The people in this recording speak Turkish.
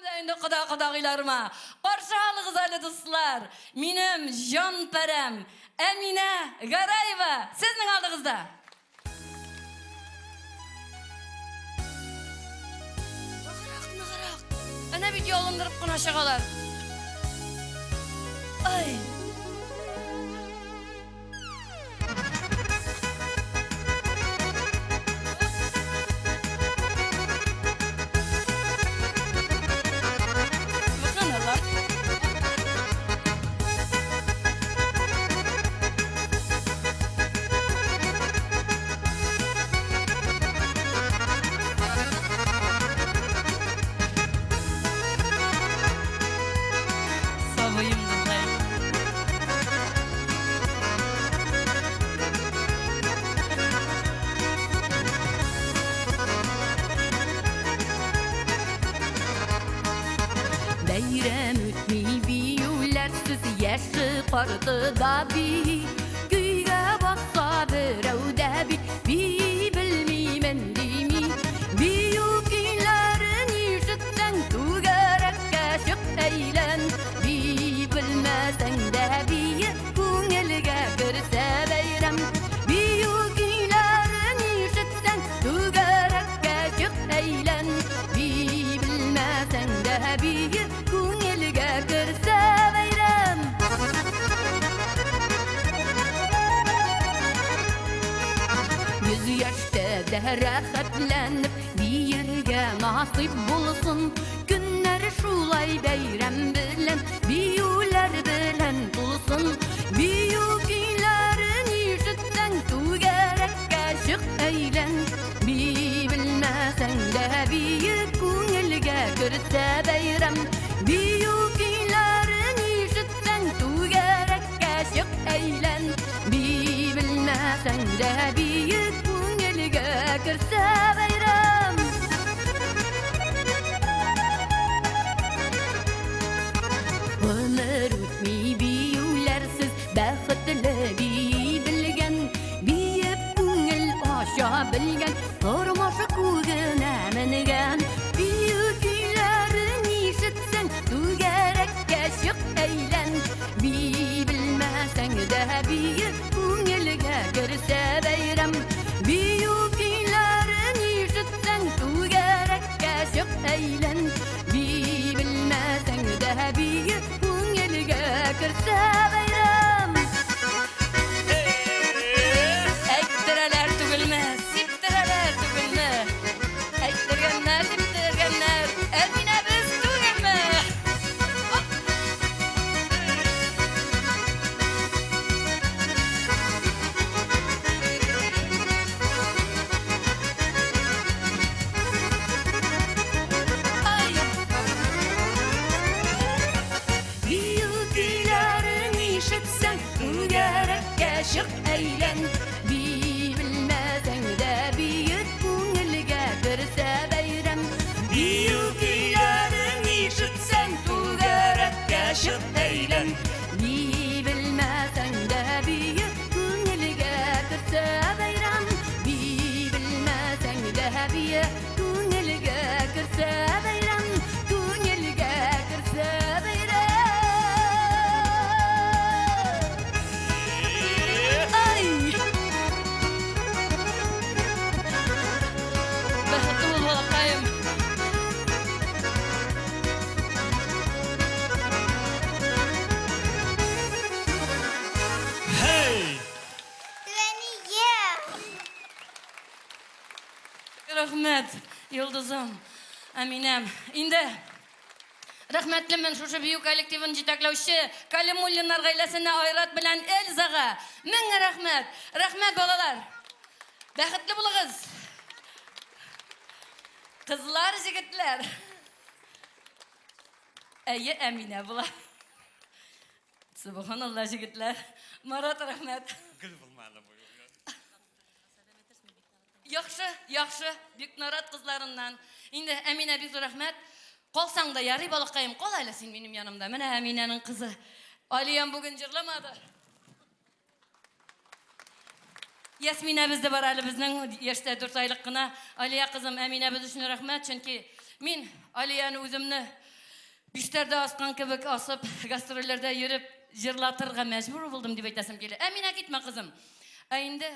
Endi qadağılarıma. Qarşı halığız ali dostlar. Minim jan perem Emine Garayeva sizning aldığınızda. Nıqıraq. Ana bir yolundırıp qına şağalar. Ay. Beyrem ütmi biyuler süz yaşı qardı da bi Güyge baksa birau da bi bilmeymen dimi Biyu giylerin işitten tugerek kaşık eylen Bi bilmesen de bi kungelge kırsa beyrem Biyu giylerin işitten tugerek kaşık eylen Bi bilmesen de bi rahatlanıp bir yerge nasip bulsun Günler şulay beyrem bilen biyular bilen bulsun Biyu giylerin işitten tugerek kaşık eylen Bi bilmesen de bir kungelge kırsa beyrem Biyu giylerin işitten tugerek kaşık eylen Bi bilmesen de bir kırsa bayram Ömür ütmi biyulersiz Baxıtlı bi bilgen Biyip kungil aşa bilgen Tormaşı kuguna mingen Biyu giylerin işitsen Tugerek kaşık eylen Bi bilmesen de biyip kungilge kırsa bayram Biyu eylen bi bilmesen de bir kungelge kırsa bayram Ektireler tügülmez, siptireler tügülmez Ektirgenler, siptirgenler Emine biz tügülmez Kaşık eylen bi bilmesen de bir kungelge kırsa bayram Biyu giylerin işitsen tugerek kaşık eylen Bi bilmesen de bir kungelge kırsa bayram Bi bilmesen de bir kungelge kırsa bayram Kungelge kırsa bayram Rahmet, Yıldızım, Eminem. İndi rahmetli men şuşu büyük kolektivin jitaklavşı Kalimullinlar gaylesine ayrat bilen Elzaga. Menge rahmet. Rahmet balalar. Baxıtlı bulağız. Kızlar, jigitler. Ey Emine bula. Subhanallah jigitler. Marat rahmet. Gül bulmalı buyuruyor. Yaxşı. Büyük narat kızlarından. İndi Emine biz rahmet. Kolsan da yarı balıkayım. Kolayla sen benim yanımda. Mene Emine'nin kızı. Aliyem bugün cırlamadı. Yasmina bizde var ali bizning yaşta 4 aylık qına. Aliya kızım Emine biz üçün rahmet. Çünkü min Aliyani özümni Güçlerde askan kebek asıp gastrollerde yürüp jırlatırga mecbur buldum diye aytasım geliyor. Emine gitme kızım. Indi